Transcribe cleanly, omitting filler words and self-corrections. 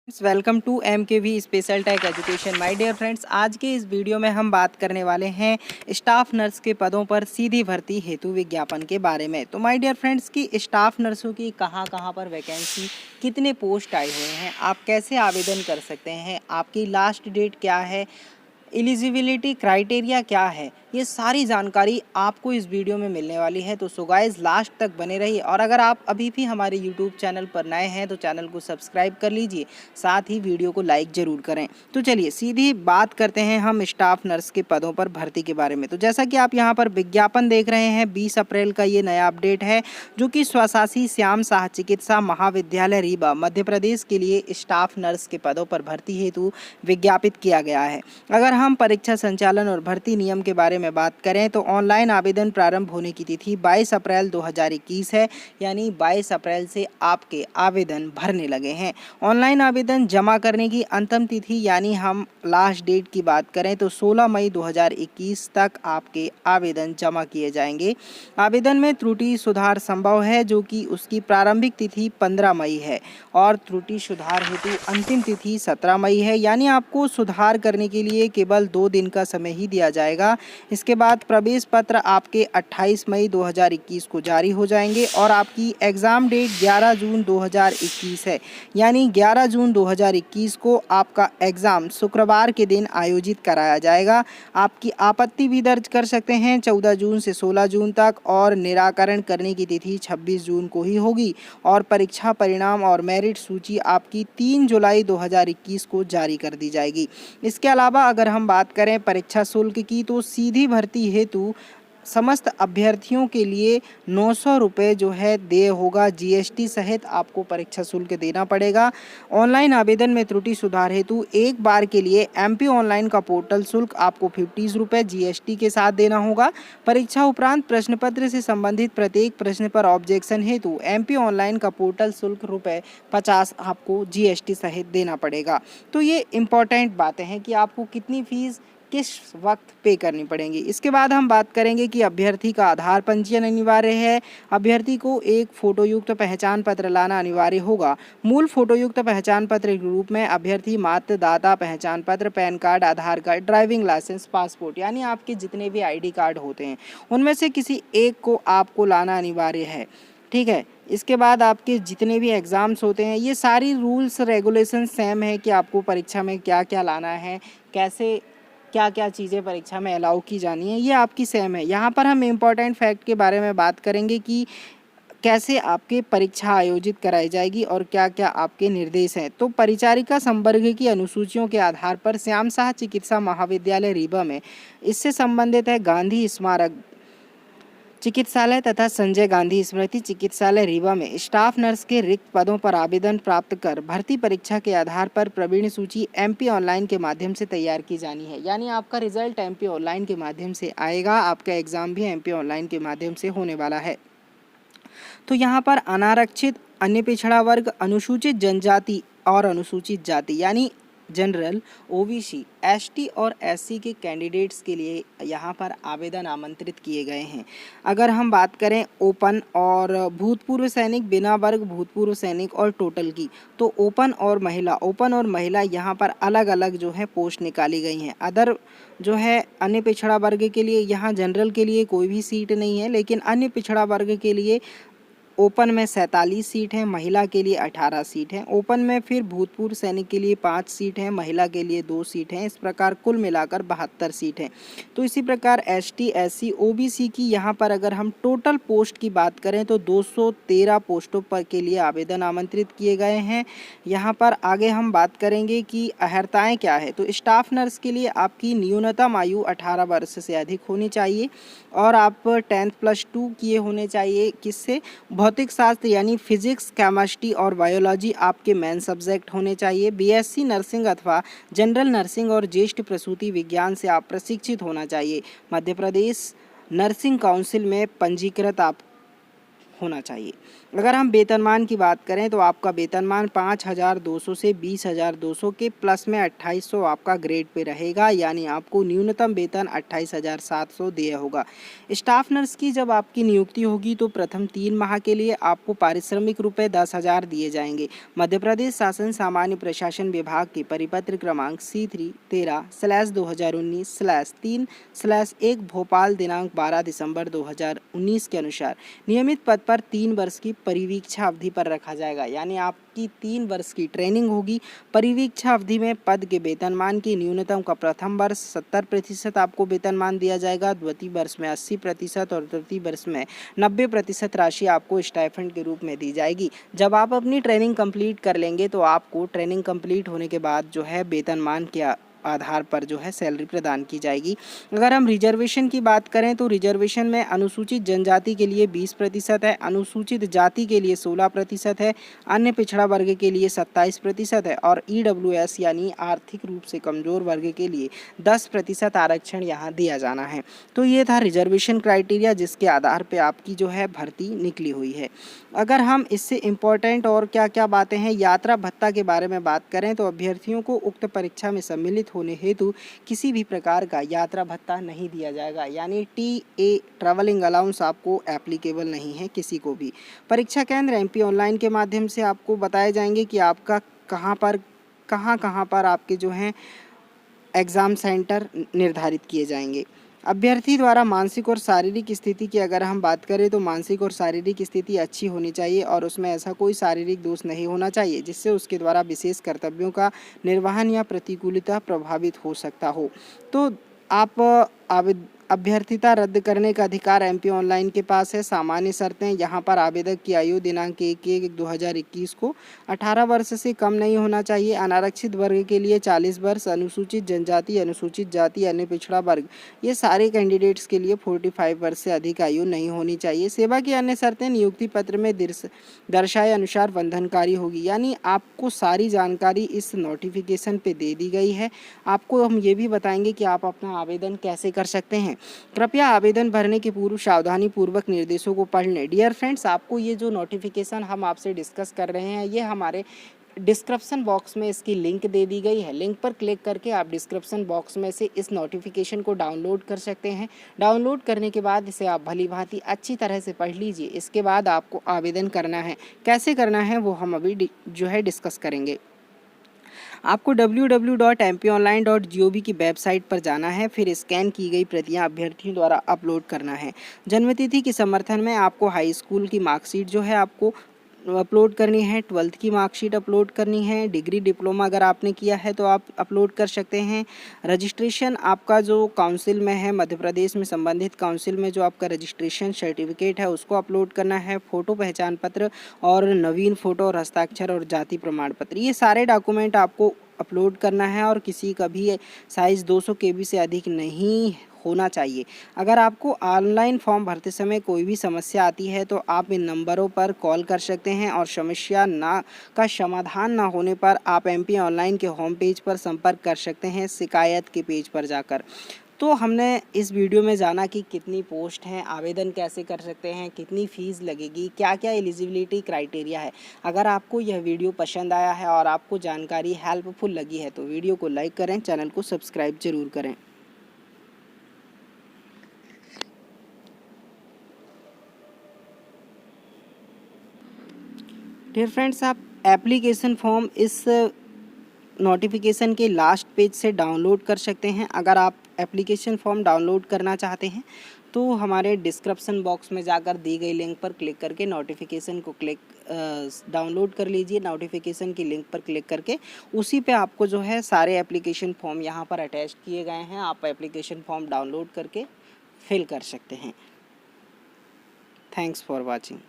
Welcome to MKV special tech education. My dear friends, आज के इस वीडियो में हम बात करने वाले हैं स्टाफ नर्स के पदों पर सीधी भर्ती हेतु विज्ञापन के बारे में। तो माय डियर फ्रेंड्स की स्टाफ नर्सों की कहां पर वैकेंसी, कितने पोस्ट आए हुए हैं, आप कैसे आवेदन कर सकते हैं, आपकी लास्ट डेट क्या है, एलिजिबिलिटी क्राइटेरिया क्या है, ये सारी जानकारी आपको इस वीडियो में मिलने वाली है। तो सो गाइस, लास्ट तक बने रहिए। और अगर आप अभी भी हमारे यूट्यूब चैनल पर नए हैं तो चैनल को सब्सक्राइब कर लीजिए, साथ ही वीडियो को लाइक ज़रूर करें। तो चलिए सीधी बात करते हैं हम स्टाफ नर्स के पदों पर भर्ती के बारे में। तो जैसा कि आप यहाँ पर विज्ञापन देख रहे हैं, 20 अप्रैल का ये नया अपडेट है, जो कि स्वशासी श्याम साह चिकित्सा महाविद्यालय रीवा मध्य प्रदेश के लिए स्टाफ नर्स के पदों पर भर्ती हेतु विज्ञापित किया गया है। अगर हम परीक्षा संचालन और भर्ती नियम के बारे में बात करें तो ऑनलाइन आवेदन प्रारंभ होने की तिथि 22 अप्रैल 2021 है, यानी 22 अप्रैल से आपके आवेदन भरने लगे हैं। ऑनलाइन आवेदन जमा करने की अंतिम तिथि यानी हम लास्ट डेट की बात करें तो 16 मई 2021 तक आपके आवेदन जमा किए जाएंगे। आवेदन में त्रुटि सुधार संभव है, जो कि उसकी प्रारंभिक तिथि 15 मई है और त्रुटि सुधार हेतु अंतिम तिथि 17 मई है, यानी आपको सुधार करने के लिए केवल 2 दिन का समय ही दिया जाएगा। इसके बाद प्रवेश पत्र आपके 28 मई 2021 को जारी हो जाएंगे और आपकी एग्ज़ाम डेट 11 जून 2021 है, यानी 11 जून 2021 को आपका एग्ज़ाम शुक्रवार के दिन आयोजित कराया जाएगा। आपकी आपत्ति भी दर्ज कर सकते हैं 14 जून से 16 जून तक, और निराकरण करने की तिथि 26 जून को ही होगी। और परीक्षा परिणाम और मेरिट सूची आपकी 3 जुलाई 2021 को जारी कर दी जाएगी। इसके अलावा अगर हम बात करें परीक्षा शुल्क की, तो सीधी भर्ती हेतु समस्त अभ्यर्थियों के लिए 900 रुपये जो है देय होगा, GST सहित आपको परीक्षा शुल्क देना पड़ेगा। ऑनलाइन आवेदन में त्रुटि सुधार हेतु एक बार के लिए MP ऑनलाइन का पोर्टल शुल्क आपको 50 रुपये GST के साथ देना होगा। परीक्षा उपरांत प्रश्न पत्र से संबंधित प्रत्येक प्रश्न पर ऑब्जेक्शन हेतु MP ऑनलाइन का पोर्टल शुल्क ₹50 आपको GST सहित देना पड़ेगा। तो ये इम्पॉर्टेंट बातें हैं कि आपको कितनी फीस किस वक्त पे करनी पड़ेंगी। इसके बाद हम बात करेंगे कि अभ्यर्थी का आधार पंजीयन अनिवार्य है। अभ्यर्थी को एक फोटोयुक्त पहचान पत्र लाना अनिवार्य होगा। मूल फोटोयुक्त पहचान पत्र के रूप में अभ्यर्थी मतदाता पहचान पत्र, पैन कार्ड, आधार कार्ड, ड्राइविंग लाइसेंस, पासपोर्ट, यानी आपके जितने भी ID कार्ड होते हैं उनमें से किसी एक को आपको लाना अनिवार्य है। ठीक है। इसके बाद आपके जितने भी एग्ज़ाम्स होते हैं, ये सारी रूल्स रेगुलेशन सेम है कि आपको परीक्षा में क्या क्या लाना है, कैसे क्या क्या चीज़ें परीक्षा में अलाउ की जानी है, ये आपकी सेम है। यहाँ पर हम इम्पॉर्टेंट फैक्ट के बारे में बात करेंगे कि कैसे आपकी परीक्षा आयोजित कराई जाएगी और क्या क्या आपके निर्देश हैं। तो परिचारिका संवर्ग की अनुसूचियों के आधार पर श्याम साह चिकित्सा महाविद्यालय रीवा में इससे संबंधित है गांधी स्मारक चिकित्सालय तथा संजय गांधी स्मृति चिकित्सालय रीवा में स्टाफ नर्स के रिक्त पदों पर आवेदन प्राप्त कर भर्ती परीक्षा के आधार पर प्रवीण सूची MP ऑनलाइन के माध्यम से तैयार की जानी है, यानी आपका रिजल्ट MP ऑनलाइन के माध्यम से आएगा, आपका एग्ज़ाम भी MP ऑनलाइन के माध्यम से होने वाला है। तो यहाँ पर अनारक्षित, अन्य पिछड़ा वर्ग, अनुसूचित जनजाति और अनुसूचित जाति यानी जनरल, OBC, ST और SC के कैंडिडेट्स के लिए यहाँ पर आवेदन आमंत्रित किए गए हैं। अगर हम बात करें ओपन और भूतपूर्व सैनिक, बिना वर्ग, भूतपूर्व सैनिक और टोटल की, तो ओपन और महिला यहाँ पर अलग अलग जो है पोस्ट निकाली गई हैं। अदर जो है अन्य पिछड़ा वर्ग के लिए यहाँ जनरल के लिए कोई भी सीट नहीं है, लेकिन अन्य पिछड़ा वर्ग के लिए ओपन में 47 सीट हैं, महिला के लिए 18 सीट हैं। ओपन में फिर भूतपूर्व सैनिक के लिए 5 सीट हैं, महिला के लिए 2 सीट हैं। इस प्रकार कुल मिलाकर 72 सीट हैं। तो इसी प्रकार ST, SC, OBC की यहाँ पर अगर हम टोटल पोस्ट की बात करें तो 213 पोस्टों पर के लिए आवेदन आमंत्रित किए गए हैं। यहाँ पर आगे हम बात करेंगे कि अर्हताएँ क्या है। तो स्टाफ नर्स के लिए आपकी न्यूनतम आयु 18 वर्ष से अधिक होनी चाहिए और आप 10+2 किए होने चाहिए। किससे? भौतिक शास्त्र यानी फिजिक्स, केमिस्ट्री और बायोलॉजी आपके मेन सब्जेक्ट होने चाहिए। BSc नर्सिंग अथवा जनरल नर्सिंग और ज्येष्ठ प्रसूति विज्ञान से आप प्रशिक्षित होना चाहिए। मध्य प्रदेश नर्सिंग काउंसिल में पंजीकृत आप होना चाहिए। अगर हम वेतनमान की बात करें तो आपका वेतनमान 5,200 से 20,200 के प्लस में 2,800 आपका ग्रेड पे रहेगा, यानी आपको न्यूनतम वेतन 28,700 दिया होगा। स्टाफ नर्स की जब आपकी नियुक्ति होगी तो प्रथम 3 माह के लिए आपको पारिश्रमिक रुपये 10,000 दिए जाएंगे। मध्य प्रदेश शासन सामान्य प्रशासन विभाग के परिपत्र क्रमांक C313/2019/3/1 भोपाल दिनांक 12 दिसंबर 2019 के अनुसार नियमित पद पर 3 वर्ष की परिवीक्षा अवधि पर रखा जाएगा, यानी आपकी 3 वर्ष की ट्रेनिंग होगी। परिवीक्षा अवधि में पद के वेतनमान की न्यूनतम का प्रथम वर्ष 70% आपको वेतनमान दिया जाएगा, द्वितीय वर्ष में 80% और तृतीय वर्ष में 90% राशि आपको स्टाइपेंड के रूप में दी जाएगी। जब आप अपनी ट्रेनिंग कंप्लीट कर लेंगे तो आपको ट्रेनिंग कंप्लीट होने के बाद जो है वेतनमान के आधार पर जो है सैलरी प्रदान की जाएगी। अगर हम रिजर्वेशन की बात करें तो रिजर्वेशन में अनुसूचित जनजाति के लिए 20% है, अनुसूचित जाति के लिए 16% है, अन्य पिछड़ा वर्ग के लिए 27% है और EWS यानी आर्थिक रूप से कमजोर वर्ग के लिए 10% आरक्षण यहाँ दिया जाना है। तो ये था रिजर्वेशन क्राइटेरिया जिसके आधार पर आपकी जो है भर्ती निकली हुई है। अगर हम इससे इम्पोर्टेंट और क्या क्या बातें हैं यात्रा भत्ता के बारे में बात करें तो अभ्यर्थियों को उक्त परीक्षा में सम्मिलित होने हेतु किसी भी प्रकार का यात्रा भत्ता नहीं दिया जाएगा, यानी TA ट्रैवलिंग अलाउंस आपको एप्लीकेबल नहीं है किसी को भी। परीक्षा केंद्र MP ऑनलाइन के माध्यम से आपको बताए जाएंगे कि आपका कहाँ पर आपके जो हैं एग्ज़ाम सेंटर निर्धारित किए जाएंगे। अभ्यर्थी द्वारा मानसिक और शारीरिक स्थिति की अगर हम बात करें तो मानसिक और शारीरिक स्थिति अच्छी होनी चाहिए और उसमें ऐसा कोई शारीरिक दोष नहीं होना चाहिए जिससे उसके द्वारा विशेष कर्तव्यों का निर्वहन या प्रतिकूलता प्रभावित हो सकता हो। तो आप अभ्यर्थिता रद्द करने का अधिकार MP ऑनलाइन के पास है। सामान्य शर्तें यहाँ पर आवेदक की आयु दिनांक 1/1/2021 को 18 वर्ष से कम नहीं होना चाहिए। अनारक्षित वर्ग के लिए 40 वर्ष, अनुसूचित जनजाति, अनुसूचित जाति, अन्य पिछड़ा वर्ग ये सारे कैंडिडेट्स के लिए 45 वर्ष से अधिक आयु नहीं होनी चाहिए। सेवा की अन्य शर्तें नियुक्ति पत्र में दर्शाए अनुसार बंधनकारी होगी, यानी आपको सारी जानकारी इस नोटिफिकेशन पे दे दी गई है। आपको हम ये भी बताएंगे कि आप अपना आवेदन कैसे कर सकते हैं। कृपया आवेदन भरने के पूर्व सावधानी पूर्वक निर्देशों को पढ़ लें। डियर फ्रेंड्स, आपको ये जो नोटिफिकेशन हम आपसे डिस्कस कर रहे हैं ये हमारे डिस्क्रिप्शन बॉक्स में इसकी लिंक दे दी गई है। लिंक पर क्लिक करके आप डिस्क्रिप्शन बॉक्स में से इस नोटिफिकेशन को डाउनलोड कर सकते हैं। डाउनलोड करने के बाद इसे आप भली भांति अच्छी तरह से पढ़ लीजिए। इसके बाद आपको आवेदन करना है। कैसे करना है वो हम अभी जो है डिस्कस करेंगे। आपको www.mponline.gov की वेबसाइट पर जाना है, फिर स्कैन की गई प्रतियां अभ्यर्थियों द्वारा अपलोड करना है। जन्मतिथि के समर्थन में आपको हाई स्कूल की मार्कशीट जो है आपको अपलोड करनी है, 12th की मार्कशीट अपलोड करनी है, डिग्री डिप्लोमा अगर आपने किया है तो आप अपलोड कर सकते हैं। रजिस्ट्रेशन आपका जो काउंसिल में है, मध्य प्रदेश में संबंधित काउंसिल में जो आपका रजिस्ट्रेशन सर्टिफिकेट है उसको अपलोड करना है। फ़ोटो पहचान पत्र और नवीन फ़ोटो और हस्ताक्षर और जाति प्रमाण पत्र ये सारे डॉक्यूमेंट आपको अपलोड करना है और किसी का भी साइज़ 200 KB से अधिक नहीं होना चाहिए। अगर आपको ऑनलाइन फॉर्म भरते समय कोई भी समस्या आती है तो आप इन नंबरों पर कॉल कर सकते हैं और समस्या का समाधान ना होने पर आप MP ऑनलाइन के होम पेज पर संपर्क कर सकते हैं शिकायत के पेज पर जाकर। तो हमने इस वीडियो में जाना कि कितनी पोस्ट हैं, आवेदन कैसे कर सकते हैं, कितनी फ़ीस लगेगी, क्या क्या एलिजिबिलिटी क्राइटेरिया है। अगर आपको यह वीडियो पसंद आया है और आपको जानकारी हेल्पफुल लगी है तो वीडियो को लाइक करें, चैनल को सब्सक्राइब ज़रूर करें। डियर फ्रेंड्स, आप एप्लीकेशन फॉर्म इस नोटिफिकेशन के लास्ट पेज से डाउनलोड कर सकते हैं। अगर आप एप्लीकेशन फॉर्म डाउनलोड करना चाहते हैं तो हमारे डिस्क्रिप्शन बॉक्स में जाकर दी गई लिंक पर क्लिक करके नोटिफिकेशन को डाउनलोड कर लीजिए। नोटिफिकेशन की लिंक पर क्लिक करके उसी पे आपको जो है सारे एप्लीकेशन फॉर्म यहाँ पर अटैच किए गए हैं। आप एप्लीकेशन फॉर्म डाउनलोड करके फिल कर सकते हैं। Thanks for watching.